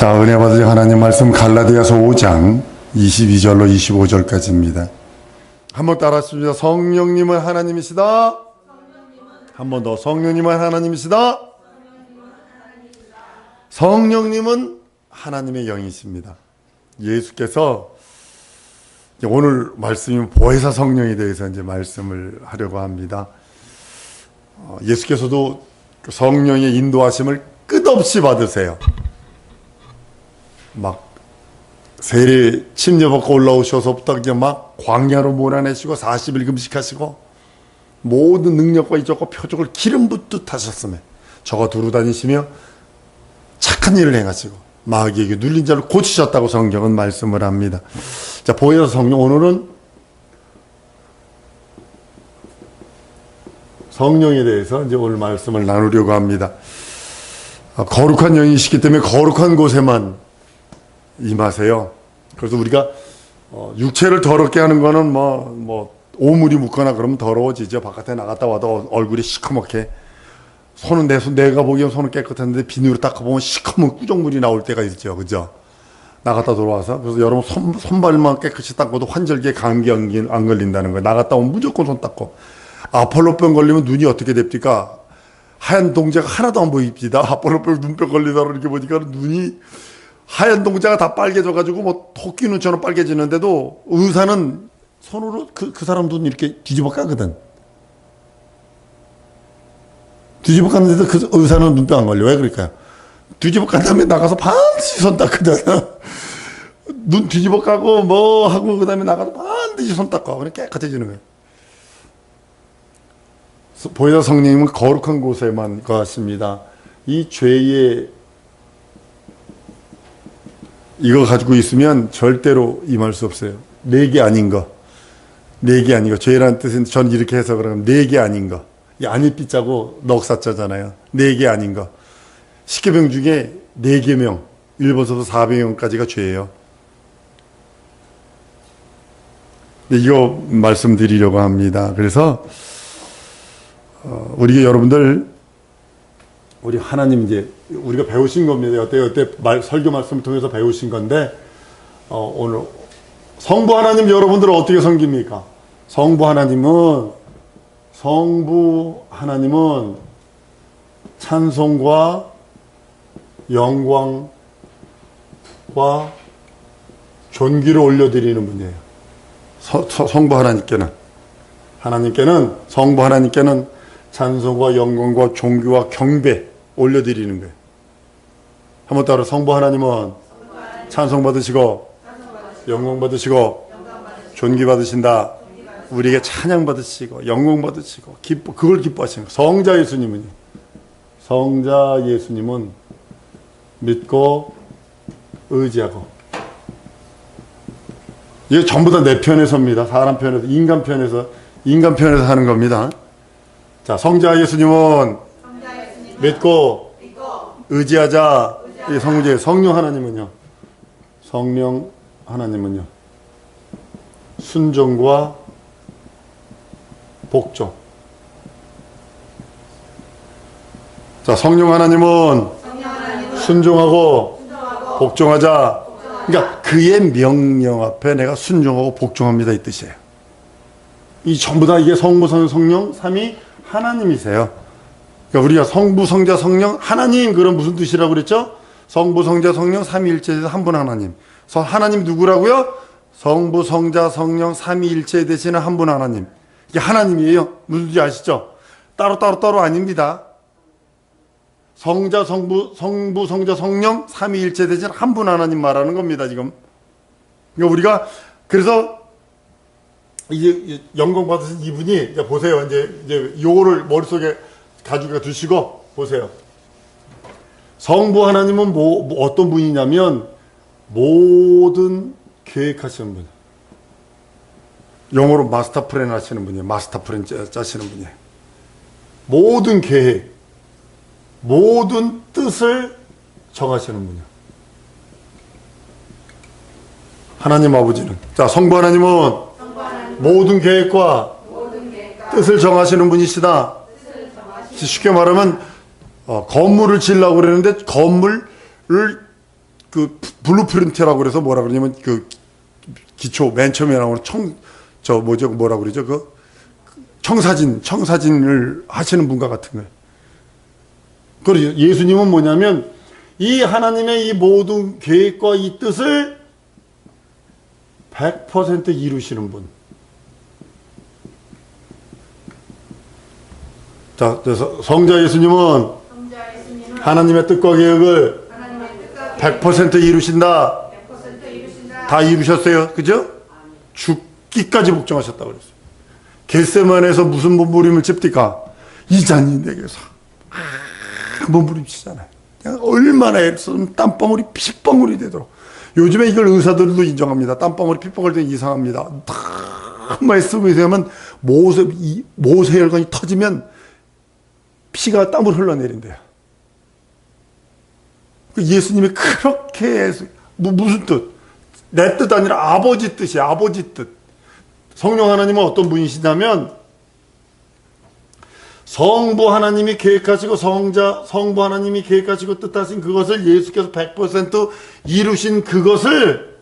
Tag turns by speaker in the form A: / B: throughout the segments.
A: 자, 은혜 받으실 하나님 말씀 갈라디아서 5장 22절로 25절까지입니다. 한번 따라하십시다. 성령님은 하나님이시다. 한 번 더. 성령님은 하나님이시다. 성령님은 하나님의 영이십니다. 예수께서 오늘 말씀이 보혜사 성령에 대해서 이제 말씀을 하려고 합니다. 예수께서도 성령의 인도하심을 끝없이 받으세요. 막 세례 침례받고 올라오셔서부터 이제 막 광야로 몰아내시고 40일 금식하시고 모든 능력과 이적과 표적을 기름 붓듯 하셨으며 저가 두루 다니시며 착한 일을 행하시고 마귀에게 눌린 자를 고치셨다고 성경은 말씀을 합니다. 자, 보혜사 성령, 오늘은 성령에 대해서 이제 오늘 말씀을 나누려고 합니다. 거룩한 영이시기 때문에 거룩한 곳에만 임하세요. 그래서 우리가 육체를 더럽게 하는 거는 오물이 묻거나 그러면 더러워지죠. 바깥에 나갔다 와도 얼굴이 시커멓게, 손은 내가 보기엔 손은 깨끗한데 비누로 닦아보면 시커먼 꾸정물이 나올 때가 있죠. 그죠? 나갔다 들어와서. 그래서 여러분 손발만 깨끗이 닦아도 환절기에 감기 안 걸린다는 거예요. 나갔다 오면 무조건 손 닦고. 아폴로병 걸리면 눈이 어떻게 됩니까? 하얀 동자가 하나도 안 보입니다. 아폴로병 눈병 걸리다 이렇게 보니까 눈이 하얀 동자가 다 빨개져가지고 토끼 눈처럼 빨개지는데도 의사는 손으로 그 사람 눈 이렇게 뒤집어 까거든. 뒤집어 깠는데도 그 의사는 눈병 안 걸려. 왜 그럴까요? 뒤집어 깐 다음에 나가서 반드시 손 닦거든. 눈 뒤집어 까고 하고 그 다음에 나가서 반드시 손 닦고 그냥 깨끗해지는 거예요. 보혜사 성령님은 거룩한 곳에만 거하십니다. 이 죄의 이거 가지고 있으면 절대로 임할 수 없어요. 내게 아닌 거. 내게 아닌 거. 죄라는 뜻은 저는 이렇게 해서 그러면 내게 아닌 거. 이 안일빛자고 넉사자잖아요. 내게 아닌 거. 10계명 중에 4계명, 일본서도 400명까지가 죄예요. 이거 말씀드리려고 합니다. 그래서 여러분들 우리 하나님 이제 우리가 배우신 겁니다. 여태 설교 말씀을 통해서 배우신 건데 오늘 성부 하나님 여러분들은 어떻게 섬깁니까? 성부 하나님은 찬송과 영광과 존귀를 올려드리는 분이에요. 성부 하나님께는 성부 하나님께는 찬송과 영광과 존귀와 경배 올려드리는 거예요. 한번 따라. 성부 하나님은 찬송 받으시고 영광 받으시고 존귀 받으신다. 우리에게 찬양 받으시고 영광 받으시고 그걸 기뻐하시는 거예요. 성자 예수님은 믿고 의지하고. 이게 전부 다 내 편에 섭니다. 사람 편에서, 인간 편에서 하는 겁니다. 자, 성자 예수님은 믿고 의지하자. 성자 성령 하나님은요 순종과 복종. 자, 성령 하나님은 순종하고 복종하자. 그러니까 그의 명령 앞에 내가 순종하고 복종합니다, 이 뜻이에요. 이 전부 다 이게 성부, 성령, 삼위 하나님이세요. 그러니까 우리가 성부, 성자, 성령, 하나님, 그럼 무슨 뜻이라고 그랬죠? 성부, 성자, 성령, 삼위일체에서 한 분 하나님. 하나님 누구라고요? 성부, 성자, 성령, 삼위일체 되시는 한 분 하나님. 이게 하나님이에요. 무슨 뜻인지 아시죠? 따로 아닙니다. 성자, 성부, 성자, 성령, 삼위일체 되시는 한 분 하나님 말하는 겁니다, 지금. 그러니까 우리가, 그래서 이제 영광 받으신 이분이, 이제 보세요. 이제 요거를 머릿속에 가지고 두시고, 보세요. 성부 하나님은 어떤 분이냐면, 모든 계획하시는 분. 영어로 마스터 플랜 하시는 분이에요. 마스터 플랜 짜시는 분이에요. 모든 계획, 모든 뜻을 정하시는 분이에요. 하나님 아버지는. 자, 성부 하나님은 모든 계획과 뜻을 정하시는 분이시다. 쉽게 말하면 건물을 지으려고 그러는데 건물을 그 블루프린트라고 그래서 뭐라 그러냐면 그 기초 맨 처음에 나오는 뭐라 그러죠? 그 청사진을 하시는 분과 같은 거예요. 그리고 예수님은 뭐냐면 이 하나님의 이 모든 계획과 이 뜻을 100% 이루시는 분. 자, 그래서 성자 예수님은 하나님의 뜻과 계획을 100% 이루신다. 다 이루셨어요. 그죠? 죽기까지 복종하셨다고 그랬어요. 겟세마네에서 무슨 몸부림을 칩니까? 이 잔이 내게서 몸부림치잖아요. 얼마나 애를 쓰면 땀방울이 핏방울이 되도록. 요즘에 이걸 의사들도 인정합니다. 땀방울이 핏방울이 되면 이상합니다. 너무 쓰고 있으면 모세혈관이 터지면 피가 땀을 흘러내린대요. 예수님이 그렇게 해서 무슨 뜻? 내 뜻 아니라 아버지 뜻이야. 아버지 뜻. 성령 하나님은 어떤 분이시냐면 성부 하나님이 계획하시고 성부 하나님이 계획하시고 뜻하신 그것을 예수께서 100% 이루신 그것을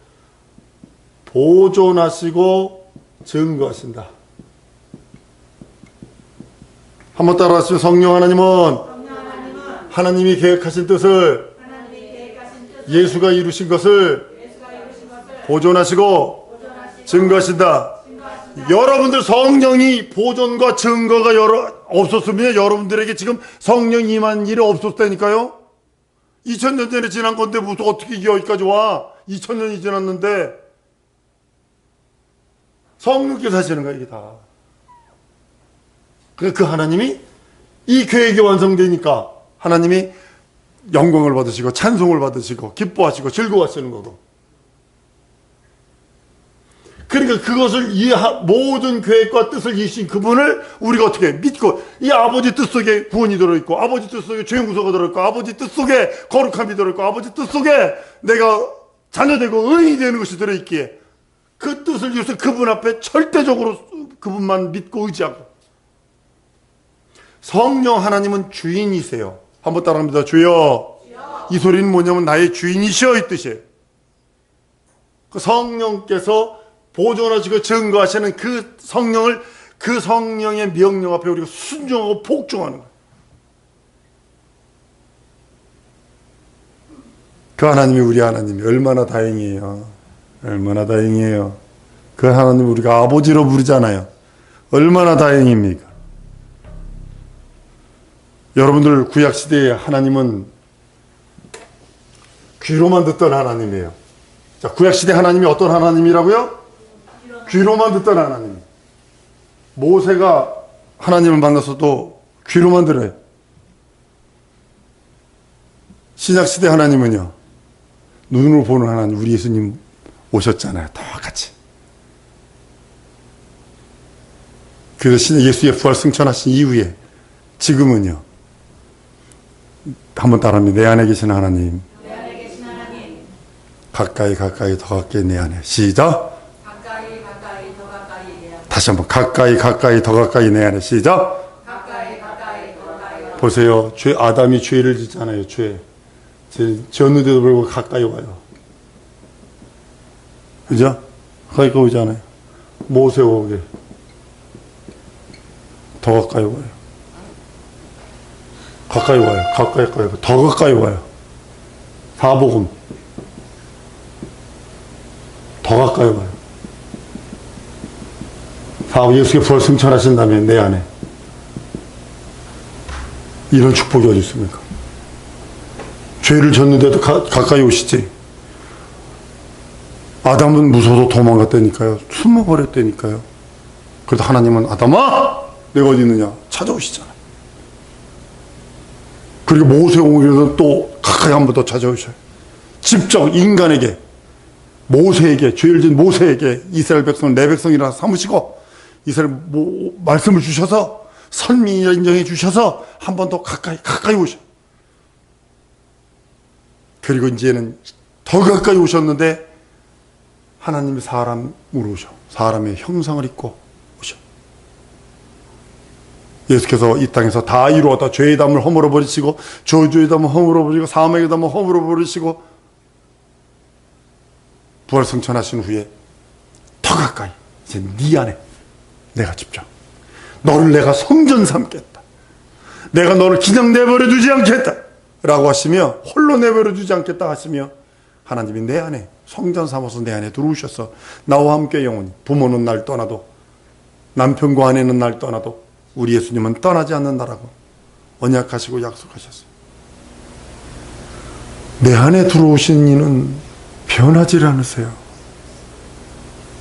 A: 보존하시고 증거하신다. 한번 따라하시죠. 성령 하나님은 하나님이 계획하신 뜻을 예수가 이루신 것을 보존하시고 증거하신다. 여러분들 성령이 보존과 증거가 없었으면 여러분들에게 지금 성령 임한 일이 없었다니까요. 2000년 전에 지난 건데 무슨 어떻게 여기까지 와. 2000년이 지났는데 성령께서 하시는 거야 이게 다. 그 하나님이 이 계획이 완성되니까 하나님이 영광을 받으시고 찬송을 받으시고 기뻐하시고 즐거워하시는 거고. 그러니까 그것을 이 모든 계획과 뜻을 이루신 그분을 우리가 어떻게 믿고 이 아버지 뜻 속에 구원이 들어있고 아버지 뜻 속에 죄 용서가 들어있고 아버지 뜻 속에 거룩함이 들어있고 아버지 뜻 속에 내가 자녀되고 의인이 되는 것이 들어있기에 그 뜻을 위해서 그분 앞에 절대적으로 그분만 믿고 의지하고. 성령 하나님은 주인이세요. 한번 따라합니다. 주여. 이 소리는 뭐냐면 나의 주인이시여 이 뜻이에요. 그 성령께서 보존하시고 증거하시는 그 성령을 그 성령의 명령 앞에 우리가 순종하고 복종하는 거예요. 그 하나님이 우리 하나님이 얼마나 다행이에요. 얼마나 다행이에요. 그 하나님 우리가 아버지로 부르잖아요. 얼마나 다행입니까? 여러분들 구약시대의 하나님은 귀로만 듣던 하나님이에요. 자, 구약시대 하나님이 어떤 하나님이라고요? 귀로만 듣던 하나님. 모세가 하나님을 만나서도 귀로만 들어요. 신약시대 하나님은요, 눈으로 보는 하나님, 우리 예수님 오셨잖아요. 똑같이. 그래서 예수의 부활 승천하신 이후에 지금은요, 한번 따라합니다. 내 안에 계신 하나님.
B: 내 안에 계신 하나님.
A: 가까이 더 가까이 내 안에. 시작.
B: 가까이 더 가까이 내 안에.
A: 다시 한번 가까이 더 가까이 내 안에. 시작.
B: 가까이 더 가까이.
A: 보세요. 아담이 죄를 짓잖아요. 지었는데도 불구하고 가까이 와요. 그죠? 가까이 오잖아요. 모세 오게 더 가까이 와요. 가까이 와요. 더 가까이 와요. 사복음 더 가까이 와요. 예수의 부활 승천하신다면 내 안에 이런 축복이 어디 있습니까? 죄를 졌는데도 가까이 오시지. 아담은 무서워서 도망갔다니까요. 숨어버렸다니까요. 그래도 하나님은 아담아 내가 어디 있느냐 찾아오시잖아요. 그리고 모세 오기에서 또 가까이 한 번 더 찾아오셔요. 직접 인간에게 모세에게 죄를 진 모세에게 이스라엘 백성은 내 백성이라 삼으시고 이스라엘 말씀을 주셔서 선민이라 인정해 주셔서 한 번 더 가까이 오셔. 그리고 이제는 더 가까이 오셨는데 하나님이 사람으로 오셔. 사람의 형상을 입고 오셔. 예수께서 이 땅에서 다 이루었다. 죄의 담을 허물어 버리시고 저주의 담을 허물어 버리고 사망의 담을 허물어 버리시고 부활승천하신 후에 더 가까이 이제 네 안에 내가 집중. 너를 내가 성전 삼겠다. 내가 너를 그냥 내버려 두지 않겠다 라고 하시며, 홀로 내버려 두지 않겠다 하시며, 하나님이 내 안에 성전 삼아서 내 안에 들어오셔서 나와 함께 영원히, 부모는 날 떠나도 남편과 아내는 날 떠나도 우리 예수님은 떠나지 않는다라고 언약하시고 약속하셨어요. 내 안에 들어오신 이는 변하지 않으세요.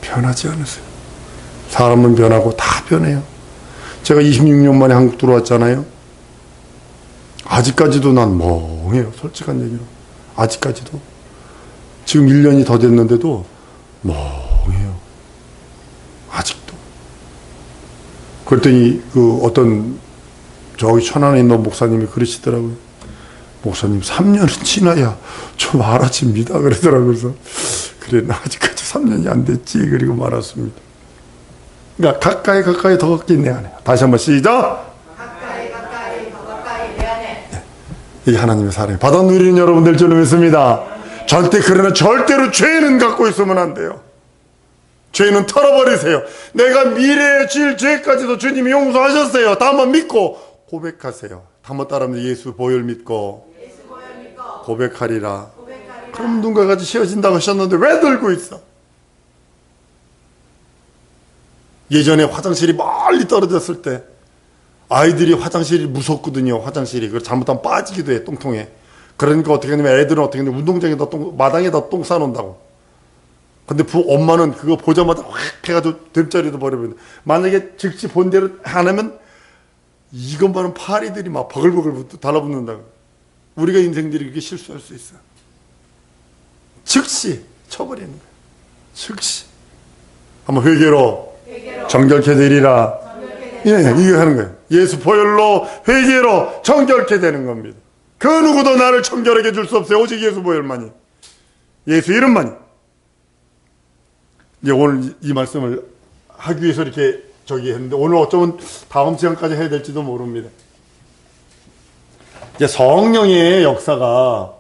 A: 변하지 않으세요. 사람은 변하고 다 변해요. 제가 26년 만에 한국 들어왔잖아요. 아직까지도 난 멍해요. 솔직한 얘기로. 아직까지도. 지금 1년이 더 됐는데도 멍해요. 아직도. 그랬더니 어떤 저기 천안에 있는 목사님이 그러시더라고요. 목사님 3년은 지나야 좀 알아집니다. 그러더라고요. 그래서 그래, 나 아직까지 3년이 안 됐지. 그리고 말았습니다. 그러니까 가까이 더 가까이 내 안에. 다시 한번 시작.
B: 가까이 더 가까이 내 안에.
A: 이게 하나님의 사랑이 받아 누리는 여러분들 줄로 믿습니다. 그러나 절대로 죄는 갖고 있으면 안 돼요. 죄는 털어버리세요. 내가 미래에 지을 죄까지도 주님이 용서하셨어요. 다만 믿고 고백하세요. 한번 따라하면 예수 보혈 믿고 고백하리라. 그럼 누군가 같이 씌어진다고 하셨는데 왜 들고 있어? 예전에 화장실이 멀리 떨어졌을 때 아이들이 화장실이 무섭거든요. 화장실이. 그걸 잘못하면 빠지기도 해, 똥통에. 그러니까 어떻게 하냐면 애들은 어떻게 하냐면 운동장에다 마당에다 똥 싸놓는다고. 근데 엄마는 그거 보자마자 확 해가지고 됨자리도 버려버린다. 만약에 즉시 본대로 안 하면 이것만은 파리들이 막 버글버글 달라붙는다고. 우리가 인생들이 그렇게 실수할 수 있어. 즉시 쳐버리는 거예요. 즉시. 한번 회개로 정결케 되리라. 예, 이거 하는 거예요. 예수 보혈로 회개로 정결케 되는 겁니다. 그 누구도 나를 정결하게 줄 수 없어요. 오직 예수 보혈만이. 예수 이름만이. 이제 오늘 이 말씀을 하기 위해서 이렇게 했는데, 오늘 어쩌면 다음 시간까지 해야 될지도 모릅니다. 이제 성령의 역사가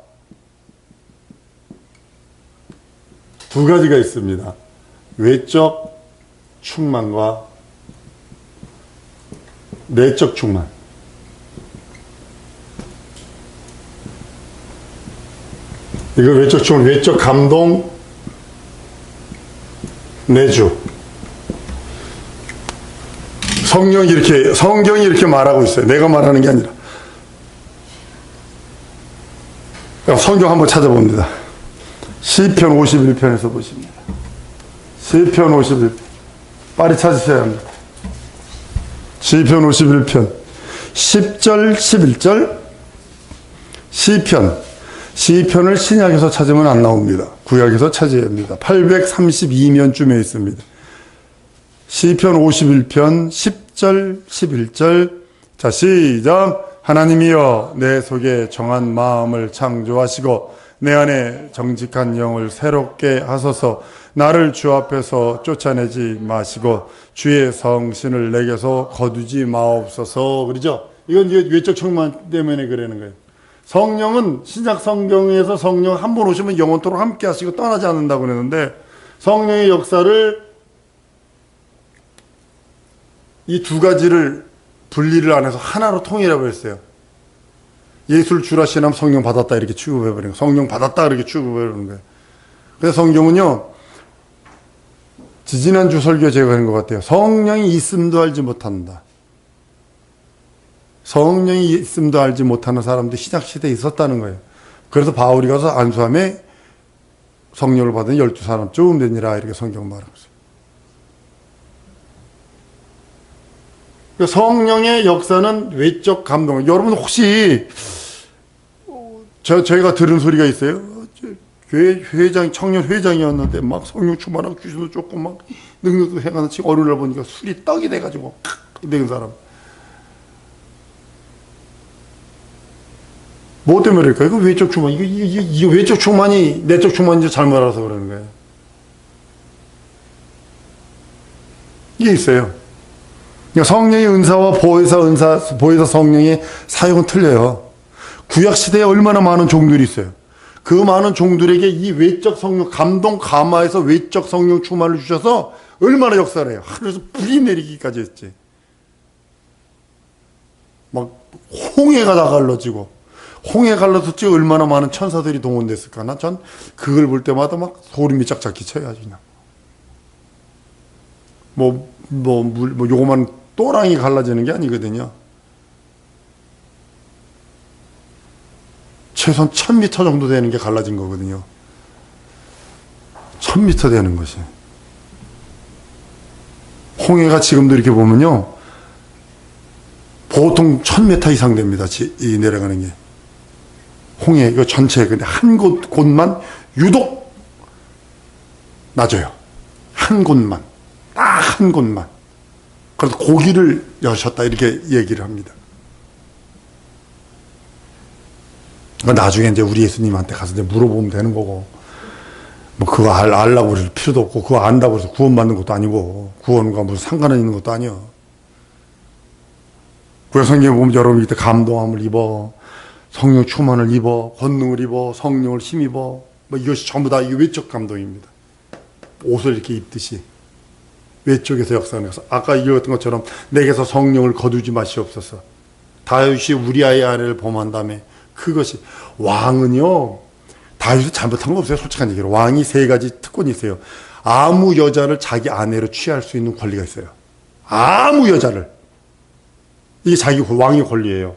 A: 두 가지가 있습니다. 외적 충만과 내적 충만. 이거 외적 충만, 외적 감동, 내주. 성경이 이렇게 말하고 있어요. 내가 말하는 게 아니라. 성경 한번 찾아봅니다. 시편 51편에서 보십니다. 시편 51편. 빨리 찾으셔야 합니다. 시편 51편. 10절, 11절. 시편을 신약에서 찾으면 안 나옵니다. 구약에서 찾아야 합니다. 832면쯤에 있습니다. 시편 51편 10절 11절. 자, 시작. 하나님이여 내 속에 정한 마음을 창조하시고 내 안에 정직한 영을 새롭게 하소서. 나를 주 앞에서 쫓아내지 마시고 주의 성신을 내게서 거두지 마옵소서. 그러죠? 이건 이제 외적 충만 때문에 그러는 거예요. 성령은 신약 성경에서 성령 한 번 오시면 영원토록 함께 하시고 떠나지 않는다고 그러는데, 성령의 역사를 이 두 가지를 분리를 안 해서 하나로 통일해 했어요. 예수를 주라 신하면 성령 받았다 이렇게 취급해버리는 거예요. 성령 받았다 이렇게 취급해버리는 거예요. 그래서 성경은요, 지지난주 설교 제가 한 것 같아요. 성령이 있음도 알지 못한다. 성령이 있음도 알지 못하는 사람들이 신약시대에 있었다는 거예요. 그래서 바울이 가서 안수함에 성령을 받은 12사람쯤 되니라 이렇게 성경 말하고 있어요. 성령의 역사는 외적 감동. 여러분 혹시 저희가 들은 소리가 있어요. 교회 회장, 청년 회장이었는데 막 성령 충만하고 귀신도 쫓고 막 능력도 해가는 지금 어느 날 보니까 술이 떡이 돼가지고 된 사람. 뭐 때문에 그럴까요? 이거 외적 충만. 이거 외적 충만이 내적 충만인지 잘못 알아서 그러는 거예요. 이게 있어요. 그러니까 성령의 은사와 보혜사 성령의 사용은 틀려요. 구약 시대에 얼마나 많은 종들이 있어요. 그 많은 종들에게 이 외적 성령, 감동 감화에서 외적 성령 충만을 주셔서 얼마나 역사를 해요. 하늘에서 불이 내리기까지 했지. 막 홍해가 다 갈라지고, 홍해 갈라졌지 얼마나 많은 천사들이 동원됐을까. 난 전 그걸 볼 때마다 막 소름이 짝짝 끼쳐요, 아주 그냥. 요거만 또랑이 갈라지는 게 아니거든요. 최소한 1000m 정도 되는 게 갈라진 거거든요. 1000m 되는 것이. 홍해가 지금도 이렇게 보면요. 보통 1000m 이상 됩니다. 이 내려가는 게. 홍해, 이거 전체. 근데 한 곳만 유독 낮아요. 한 곳만. 딱 한 곳만. 그래서 고기를 여셨다. 이렇게 얘기를 합니다. 나중에 이제 우리 예수님한테 가서 이제 물어보면 되는 거고, 뭐 그거 알라고 그럴 필요도 없고, 그거 안다고 해서 구원받는 것도 아니고, 구원과 무슨 상관은 있는 것도 아니요. 구약성경에 보면 여러분 이때 감동함을 입어, 성령 충만을 입어, 권능을 입어, 성령을 힘입어, 뭐 이것이 전부 다 이게 외적 감동입니다. 옷을 이렇게 입듯이 외적에서 역사하는 것을. 아까 읽었던 것처럼 내게서 성령을 거두지 마시옵소서. 다윗이 우리아의 아내를 범한 다음에 그것이. 왕은요, 다윗이 잘못한 거 없어요. 솔직한 얘기로. 왕이 3가지 특권이 있어요. 아무 여자를 자기 아내로 취할 수 있는 권리가 있어요. 아무 여자를. 이게 자기 왕의 권리예요.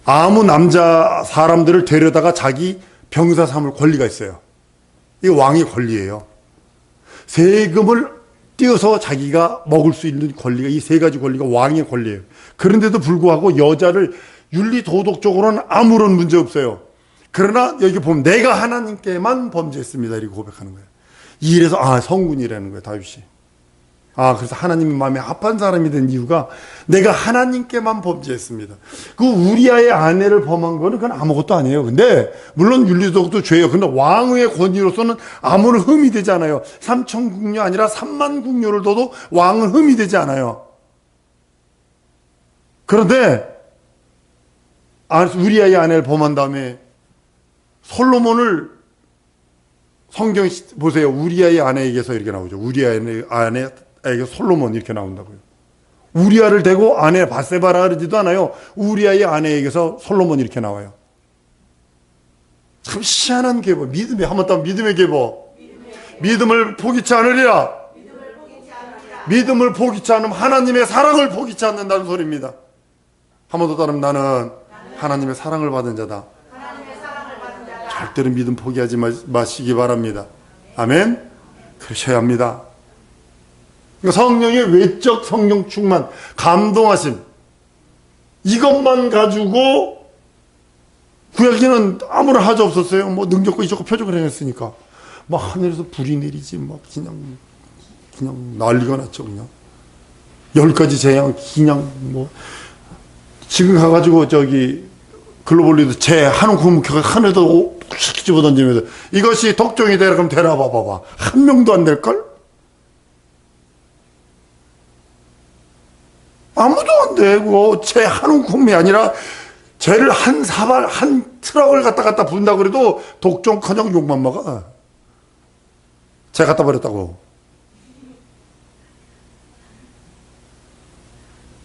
A: 아무 남자 사람들을 데려다가 자기 병사 삼을 권리가 있어요. 이게 왕의 권리예요. 세금을 띄어서 자기가 먹을 수 있는 권리가, 이 3가지 권리가 왕의 권리예요. 그런데도 불구하고 여자를 윤리 도덕적으로는 아무런 문제 없어요. 그러나 여기 보면 내가 하나님께만 범죄했습니다. 이렇게 고백하는 거예요. 이래서 성군이라는 거예요, 다윗이. 그래서 하나님 마음에 합한 사람이 된 이유가 내가 하나님께만 범죄했습니다. 그 우리아의 아내를 범한 거는 그건 아무것도 아니에요. 근데 물론 윤리도덕도 죄예요. 근데 왕의 권위로서는 아무런 흠이 되지 않아요. 3000궁녀 아니라 3만 궁녀를 둬도 왕은 흠이 되지 않아요. 그런데 우리아의 아내를 범한 다음에 솔로몬을, 성경 보세요. 우리아의 아내에게서 이렇게 나오죠. 우리아의 아내에게 솔로몬 이렇게 나온다고요. 우리아를 대고 아내 바세바라 그러지도 않아요. 우리아의 아내에게서 솔로몬 이렇게 나와요. 참 희한한 계보. 믿음의, 한번 더 믿음의 계보. 믿음을 포기치 않으리라. 믿음을 포기치 않으면 하나님의 사랑을 포기치 않는다는 소리입니다. 한 번 더 따르면 나는 하나님의 사랑을 받은 자다. 절대로 믿음 포기하지 마시기 바랍니다. 아멘. 그러셔야 합니다. 그러니까 성령의 외적 성령 충만, 감동하심, 이것만 가지고 구약에는 아무런 하자 없었어요. 뭐 능력과 이적과 표적을 해냈으니까 막 하늘에서 불이 내리지, 막 그냥 난리가 났죠. 그냥 10가지 재앙, 그냥 뭐 지금 가가지고 글로벌 리더 재 한웅 국무회가 하늘에다 집어 던지면서 이것이 독종이 되라 그럼 되라 봐봐. 한 명도 안 될걸? 아무도 안 되고 재 한웅 국무이 아니라 쟤를 한 트럭을 갖다 부른다 그래도 독종커녕 욕만 먹어. 쟤 갖다 버렸다고.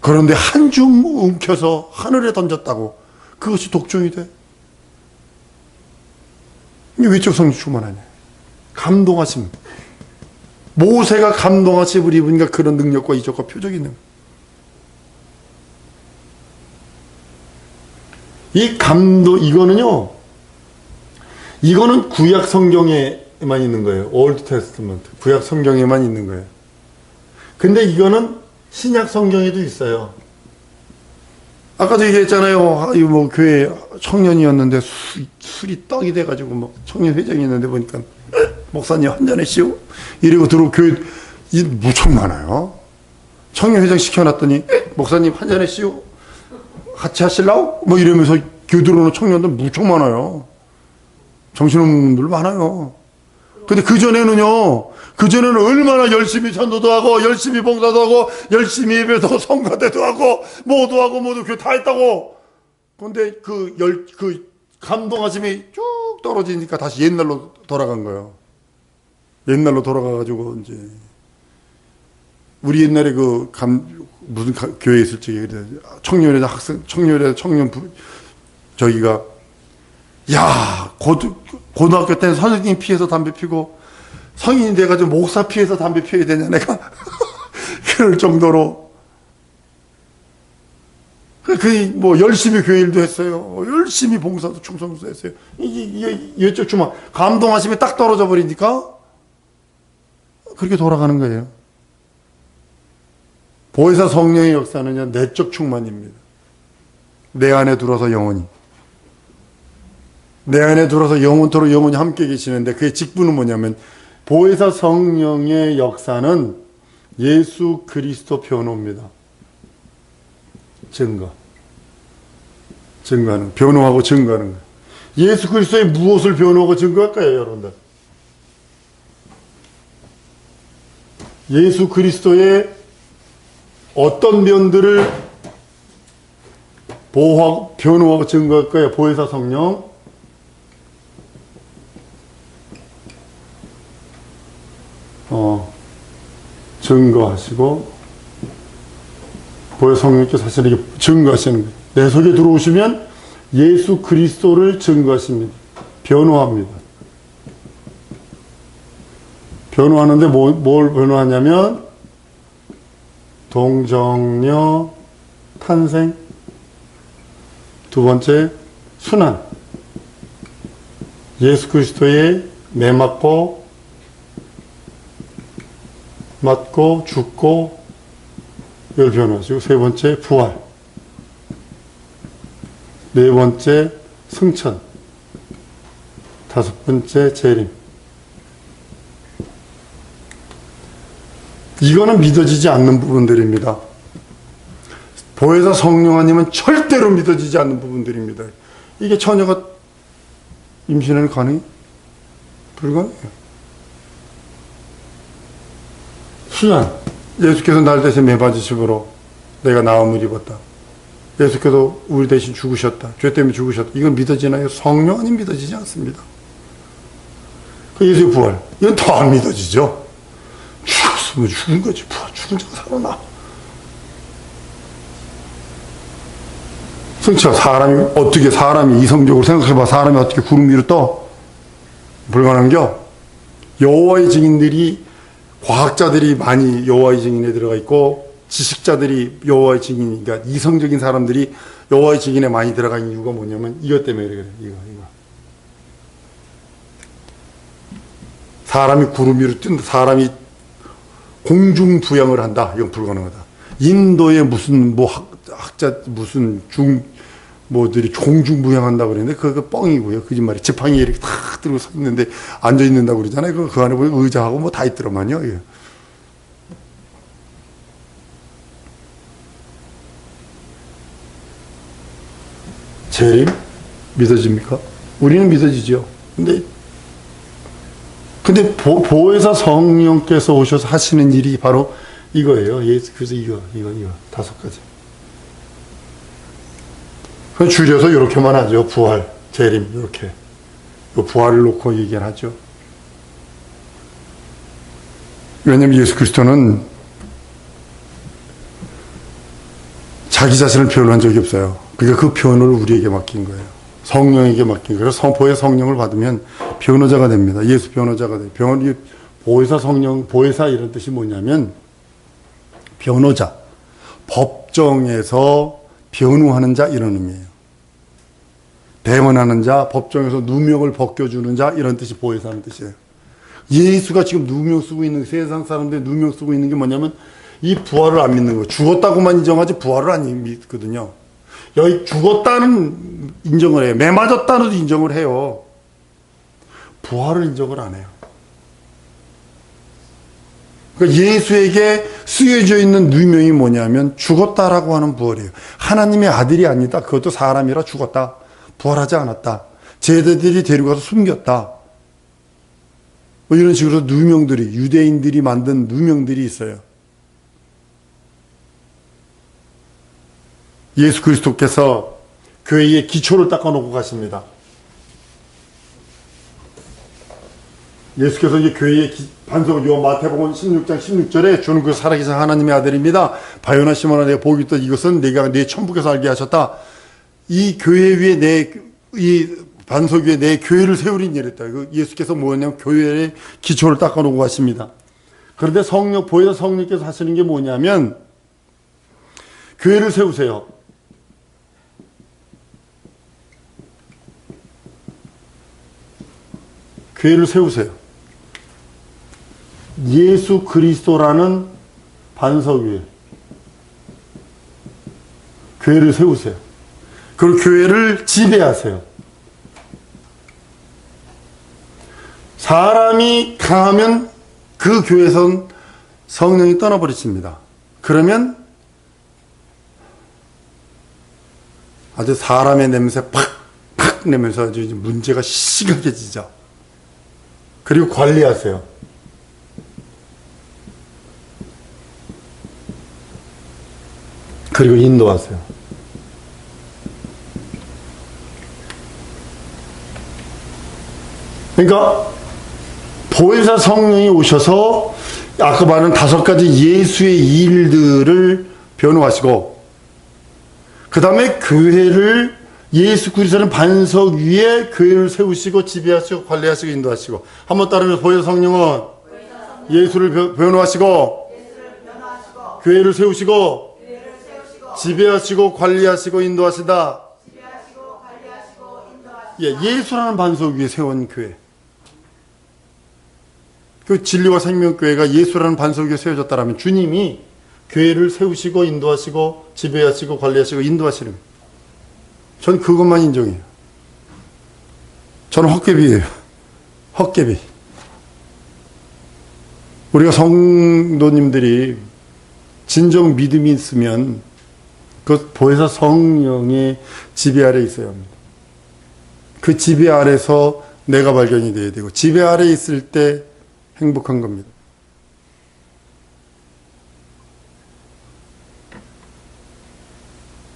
A: 그런데 한 줌 움켜서 하늘에 던졌다고. 그것이 독종이 돼. 외적 성령 충만하냐. 감동하심. 모세가 감동하심을 입으니까 그런 능력과 이적과 표적이 있는 거예요. 이 감동, 이거는 구약 성경에만 있는 거예요. 올드 테스트먼트. 구약 성경에만 있는 거예요. 근데 이거는 신약 성경에도 있어요. 아까도 얘기했잖아요. 뭐 교회 청년이었는데 술이 떡이 돼가지고 뭐 청년 회장이었는데 보니까 목사님 한 잔 하시오 이러고 들어오고 교회 무척 많아요. 청년 회장 시켜놨더니 목사님 한 잔 하시오 같이 하실라고? 뭐 이러면서 교회 들어오는 청년들 무척 많아요. 정신없는 분들 많아요. 근데 그전에는 얼마나 열심히 전도도 하고, 열심히 봉사도 하고, 열심히 예배도 성가대도 하고, 모두 교회 다 했다고. 근데 그 감동하심이 쭉 뚝 떨어지니까 다시 옛날로 돌아간 거예요. 옛날로 돌아가가지고 이제 우리 옛날에 무슨 교회 있을 적에 청년회 학생 청년회 청년 저기가 야 고등학교 때는 선생님 피해서 담배 피고 성인이 돼가지고 목사 피해서 담배 피워야 되냐 내가 그럴 정도로 뭐 열심히 교회 일도 했어요. 열심히 봉사도 충성도 했어요. 이쪽 주마 감동하심이 딱 떨어져 버리니까 그렇게 돌아가는 거예요. 보혜사 성령의 역사는요, 내적 충만입니다. 내 안에 들어서 영원히. 내 안에 들어서 영원토록 영원히 함께 계시는데 그의 직분은 뭐냐면 보혜사 성령의 역사는 예수 그리스도 변호입니다. 증거하는, 변호하고 증거하는 거예요. 예수 그리스도의 무엇을 변호하고 증거할까요, 여러분들? 예수 그리스도의 어떤 면들을 변호하고 증거할 거예요? 보혜사 성령. 증거하시고, 보혜사 성령께서 사실 이게 증거하시는 거예요. 내 속에 들어오시면 예수 그리스도를 증거하십니다. 변호합니다. 변호하는데 뭘 변호하냐면, 동정녀 탄생, 두 번째 순환, 예수 그리스도의 매 맞고 죽고 이걸 변호하시고, 세 번째 부활, 네 번째 승천, 다섯 번째 재림. 이거는 믿어지지 않는 부분들입니다. 보혜사 성령 아니면 절대로 믿어지지 않는 부분들입니다. 이게 처녀가 임신하는 가능이 불가능해요. 순환, 예수께서 날 대신 매받으심으로 내가 나음을 입었다. 예수께서 우리 대신 죽으셨다. 죄 때문에 죽으셨다. 이건 믿어지나요? 성령 아니면 믿어지지 않습니다. 그 예수의 부활, 이건 더 안 믿어지죠. 죽었으면 죽은 거지. 죽은 자가 살아나. 승천, 사람이 이성적으로 생각해봐. 사람이 어떻게 구름 위로 떠? 불가능한겨? 여호와의 증인들이, 과학자들이 많이 여호와의 증인에 들어가 있고, 지식자들이 여호와의 증인, 그러니까 이성적인 사람들이 여호와의 증인에 많이 들어가 있는 이유가 뭐냐면, 이것 때문에 그래. 이거. 사람이 구름 위로 뜬다. 사람이 공중부양을 한다. 이건 불가능하다. 인도의 무슨 학자 뭐들이 공중부양한다 그랬는데 그거 뻥이고요. 거짓말이. 지팡이 이렇게 탁 들고 서 있는데 앉아 있는다고 그러잖아요. 그 안에 보면 의자하고 뭐 다 있더만요. 예. 재림 믿어집니까? 우리는 믿어지죠. 근데 보혜사 성령께서 오셔서 하시는 일이 바로 이거예요. 그래서 이거 다섯 가지. 그럼 줄여서 이렇게만 하죠. 부활, 재림 이렇게. 부활을 놓고 얘기하죠. 왜냐하면 예수 그리스도는 자기 자신을 변호한 적이 없어요. 그러니까 그 변호를 우리에게 맡긴 거예요. 성령에게 맡긴 거예요. 보혜사 성령을 받으면 변호자가 됩니다. 예수 변호자가 돼요. 보혜사 성령, 보혜사 이런 뜻이 뭐냐면 변호자, 법정에서 변호하는 자 이런 의미예요. 대언하는 자, 법정에서 누명을 벗겨주는 자 이런 뜻이 보혜사는 뜻이에요. 예수가 지금 누명 쓰고 있는, 세상 사람들이 누명 쓰고 있는 게 뭐냐면 이 부활을 안 믿는 거예요. 죽었다고만 인정하지 부활을 안 믿거든요. 여기 죽었다는 인정을 해요. 매 맞았다는 인정을 해요. 부활을 인정을 안 해요. 그러니까 예수에게 쓰여져 있는 누명이 뭐냐면 죽었다라고 하는 부활이에요. 하나님의 아들이 아니다. 그것도 사람이라 죽었다. 부활하지 않았다. 제자들이 데려가서 숨겼다. 뭐 이런 식으로 누명들이, 유대인들이 만든 누명들이 있어요. 예수 그리스도께서 교회의 기초를 닦아놓고 가십니다. 예수께서 이제 교회의 반석을 요 마태복음 16장 16절에 주는 그 살아계신 하나님의 아들입니다. 바요나 시몬아 내가 복이 있다. 이것은 내가 내 천국에서 알게 하셨다. 이 교회 위에 이 반석 위에 내 교회를 세우리니 이랬다. 예수께서 뭐냐면 교회의 기초를 닦아놓고 가십니다. 그런데 보혜사 성령께서 하시는 게 뭐냐면 교회를 세우세요. 교회를 세우세요. 예수 그리스도라는 반석 위에 교회를 세우세요. 그리고 교회를 지배하세요. 사람이 강하면 그 교회에선 성령이 떠나버리십니다. 그러면 아주 사람의 냄새 팍팍 내면서 아주 문제가 심각해지죠. 그리고 관리하세요. 그리고 인도하세요. 그러니까 보혜사 성령이 오셔서 아까 말한 5가지 예수의 일들을 변호하시고 그 다음에 교회를 예수 그리스도는 반석 위에 교회를 세우시고 지배하시고 관리하시고 인도하시고 한번 따르면 보혜사 성령은 예수를 변호하시고 교회를 세우시고 지배하시고 관리하시고 인도하시다. 예수라는 반석 위에 세운 교회. 그 진리와 생명교회가 예수라는 반석 위에 세워졌다라면 주님이 교회를 세우시고 인도하시고 지배하시고 관리하시고 인도하시는 거예요. 전 그것만 인정해요. 저는 헛개비예요. 헛개비. 우리가 성도님들이 진정 믿음이 있으면 그 보혜사 성령의 지배 아래 있어야 합니다. 그 지배 아래서 내가 발견이 돼야 되고 지배 아래 있을 때 행복한 겁니다.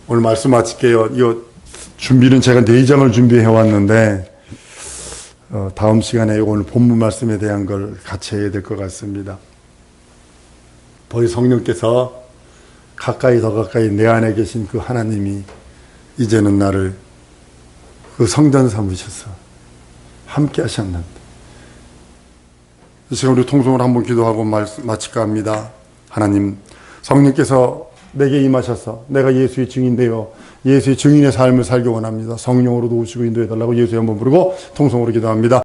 A: 오늘 말씀 마칠게요. 이거 준비는 제가 4장을 준비해 왔는데 다음 시간에 오늘 본문 말씀에 대한 걸 같이 해야 될 것 같습니다. 보혜사 성령께서 더 가까이 내 안에 계신 그 하나님이 이제는 나를 그 성전 삼으셔서 함께 하셨는데 지금 우리 통성으로 한번 기도하고 마칠까 합니다. 하나님 성령께서 내게 임하셔서 내가 예수의 증인되어 예수의 증인의 삶을 살기 원합니다. 성령으로 도우시고 인도해달라고 예수의 한번 부르고 통성으로 기도합니다.